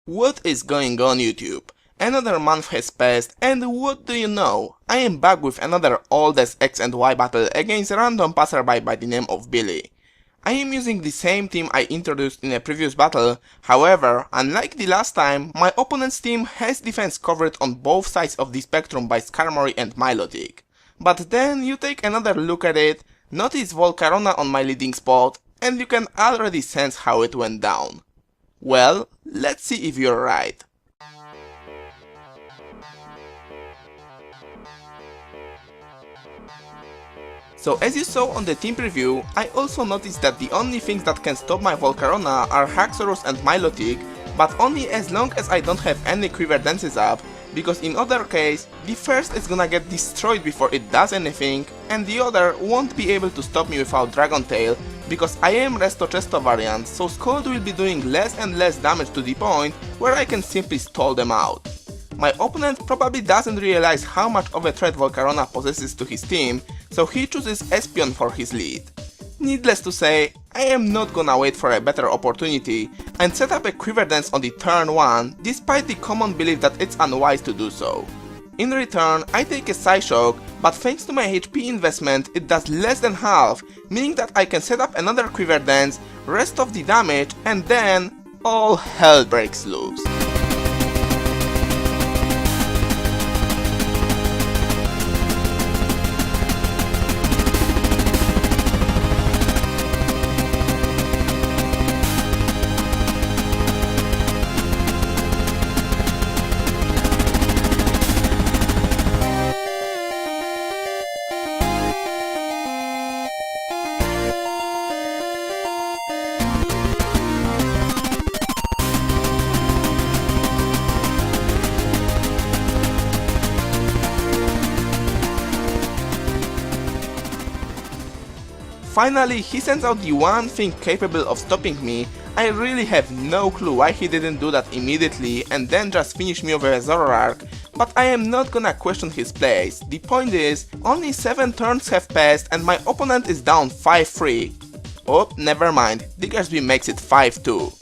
What is going on, YouTube? Another month has passed and what do you know? I am back with another oldest X and Y battle against a random passerby by the name of Billy. I am using the same team I introduced in a previous battle, however, unlike the last time, my opponent's team has defense covered on both sides of the spectrum by Skarmory and Milotic. But then you take another look at it, notice Volcarona on my leading spot, and you can already sense how it went down. Well, let's see if you're right. So as you saw on the team preview, I also noticed that the only things that can stop my Volcarona are NESsongsrus and Milotic, but only as long as I don't have any quiver dances up, because in other case, the first is gonna get destroyed before it does anything, and the other won't be able to stop me without Dragon Tail, because I am Resto Chesto variant, so Scold will be doing less and less damage to the point where I can simply stall them out. My opponent probably doesn't realize how much of a threat Volcarona possesses to his team, so he chooses Espion for his lead. Needless to say, I am not gonna wait for a better opportunity and set up a Quiver Dance on the turn 1, despite the common belief that it's unwise to do so. In return, I take a Psyshock, but thanks to my HP investment, it does less than half, meaning that I can set up another Quiver Dance, rest of the damage, and then all hell breaks loose. Finally, he sends out the one thing capable of stopping me. I really have no clue why he didn't do that immediately and then just finish me over a Zoroark, but I am not gonna question his plays. The point is, only 7 turns have passed and my opponent is down 5-3. Oh, never mind, Diggersby makes it 5-2.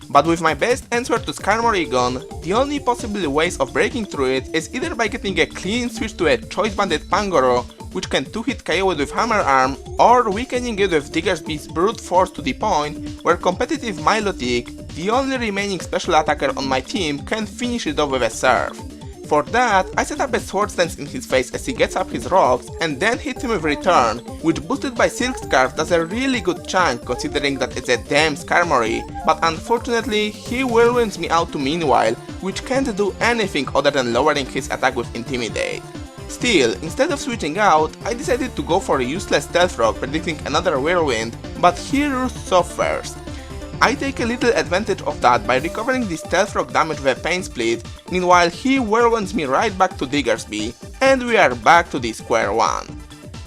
But with my best answer to Skarmory gone, the only possible ways of breaking through it is either by getting a clean switch to a Choice Banded Pangoro, which can 2-hit KO it with Hammer Arm, or weakening it with Diggersby's Brute Force to the point where competitive Milotic, the only remaining special attacker on my team, can finish it off with a Surf. For that, I set up a Swords Dance in his face as he gets up his rocks and then hit him with Return, which boosted by Silk Scarf does a really good chunk considering that it's a damn Skarmory, but unfortunately he whirlwinds me out to Meanwhile, which can't do anything other than lowering his attack with Intimidate. Still, instead of switching out, I decided to go for a useless Stealth Rock predicting another Whirlwind, but he roosts off first. I take a little advantage of that by recovering the Stealth Rock damage with a Pain Split, meanwhile he whirlwinds me right back to Diggersby, and we are back to the square one.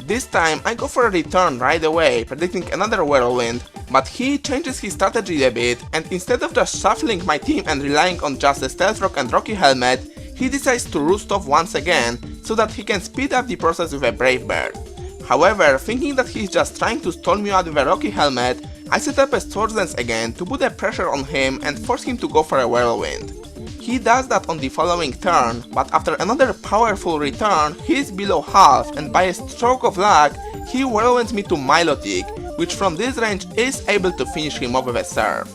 This time I go for a return right away, predicting another Whirlwind, but he changes his strategy a bit, and instead of just shuffling my team and relying on just a Stealth Rock and Rocky Helmet, he decides to roost off once again, so that he can speed up the process with a Brave Bird. However, thinking that he's just trying to stall me out with a Rocky Helmet, I set up a Swords Dance again to put a pressure on him and force him to go for a Whirlwind. He does that on the following turn, but after another powerful return, he is below half and by a stroke of luck, he whirlwinds me to Milotic, which from this range is able to finish him off with a Surf.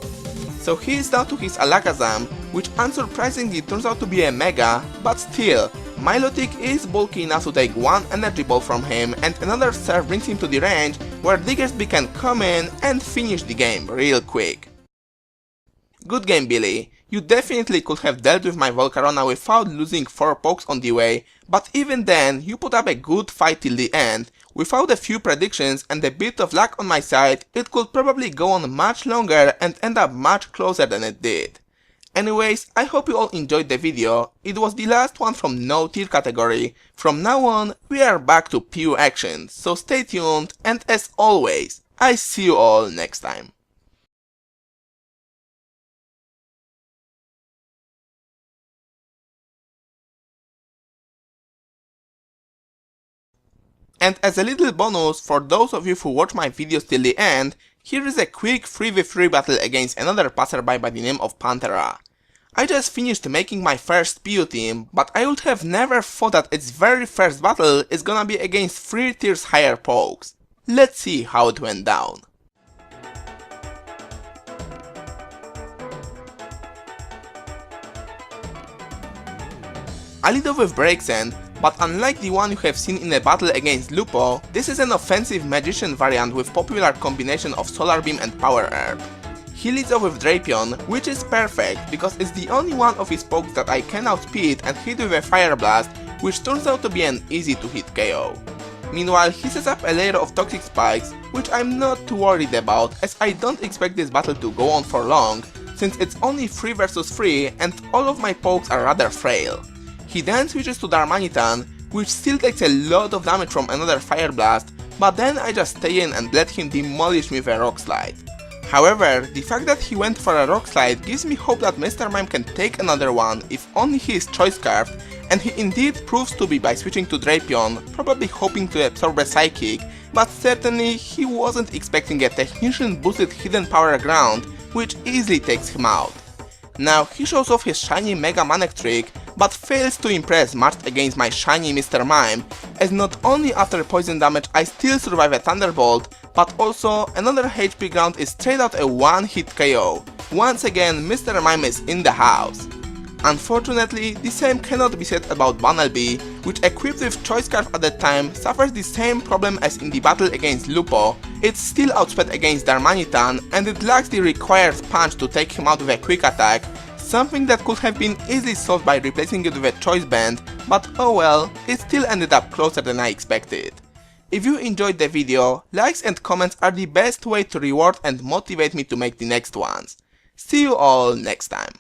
So he is down to his Alakazam, which unsurprisingly turns out to be a Mega, but still, Milotic is bulky enough to take one Energy Ball from him and another Surf brings him to the range where Diggersby can come in and finish the game real quick. Good game, Billy. You definitely could have dealt with my Volcarona without losing 4 pokes on the way, but even then you put up a good fight till the end. Without a few predictions and a bit of luck on my side, it could probably go on much longer and end up much closer than it did. Anyways, I hope you all enjoyed the video. It was the last one from no tier category. From now on, we are back to pure action, so stay tuned and as always, I see you all next time. And as a little bonus for those of you who watch my videos till the end, here is a quick 3v3 battle against another passerby by the name of Panthera. I just finished making my first PU team, but I would have never thought that its very first battle is gonna be against 3 tiers higher pokes. Let's see how it went down. I lead off with Breaksend, but unlike the one you have seen in a battle against Lupo, this is an offensive magician variant with popular combination of Solar Beam and Power Herb. He leads off with Drapion, which is perfect because it's the only one of his pokes that I can outspeed and hit with a Fire Blast, which turns out to be an easy to hit KO. Meanwhile, he sets up a layer of Toxic Spikes, which I'm not too worried about as I don't expect this battle to go on for long, since it's only 3 vs 3 and all of my pokes are rather frail. He then switches to Darmanitan, which still takes a lot of damage from another Fire Blast, but then I just stay in and let him demolish me with a Rock Slide. However, the fact that he went for a Rock Slide gives me hope that Mr. Mime can take another one if only he is Choice Scarfed, and he indeed proves to be by switching to Drapion, probably hoping to absorb a Psychic, but certainly he wasn't expecting a Technician boosted Hidden Power Ground, which easily takes him out. Now he shows off his shiny Mega Manek trick, but fails to impress much against my shiny Mr. Mime, as not only after poison damage I still survive a Thunderbolt, but also another HP ground is straight out a one-hit KO. Once again, Mr. Mime is in the house. Unfortunately, the same cannot be said about Bunnelby, which equipped with Choice Scarf at the time suffers the same problem as in the battle against Lupo. It's still outsped against Darmanitan and it lacks the required punch to take him out with a quick attack, something that could have been easily solved by replacing it with a Choice Band, but oh well, it still ended up closer than I expected. If you enjoyed the video, likes and comments are the best way to reward and motivate me to make the next ones. See you all next time.